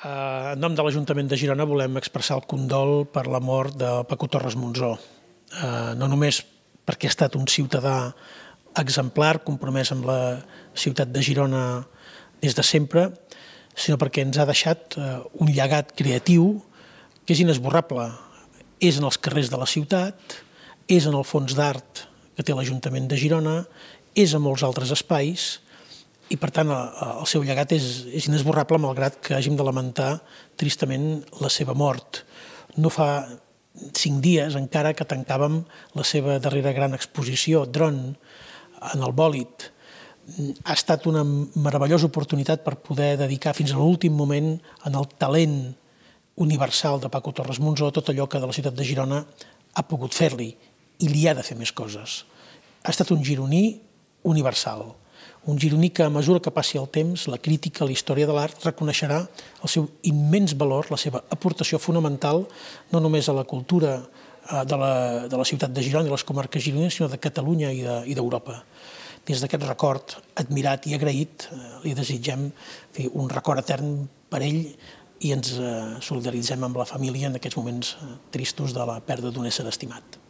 En nom de l'Ajuntament de Girona volem expressar el condol per la mort de Paco Torres Monzó. No només perquè ha estat un ciutadà exemplar, compromès amb la ciutat de Girona des de sempre, sinó perquè ens ha deixat un llegat creatiu que és inesborrable. És en els carrers de la ciutat, és en el fons d'art que té l'Ajuntament de Girona, és en molts altres espais, i per tant el seu llegat és inesborrable malgrat que hàgim de lamentar tristament la seva mort. No fa 5 dies encara que tancàvem la seva darrera gran exposició, Dron, en el Bòlit. Ha estat una meravellosa oportunitat per poder dedicar fins a l'últim moment en el talent universal de Paco Torres Monzó tot allò que de la ciutat de Girona ha pogut fer-li, i li ha de fer més coses. Ha estat un gironí universal. Un gironí que, a mesura que passi el temps, la crítica, la història de l'art, reconeixerà el seu immens valor, la seva aportació fonamental, no només a la cultura de la ciutat de Girona i les comarques gironines, sinó de Catalunya i d'Europa. Des d'aquest record admirat i agraït, li desitgem un record etern per ell i ens solidaritzem amb la família en aquests moments tristos de la pèrdua d'un ésser estimat.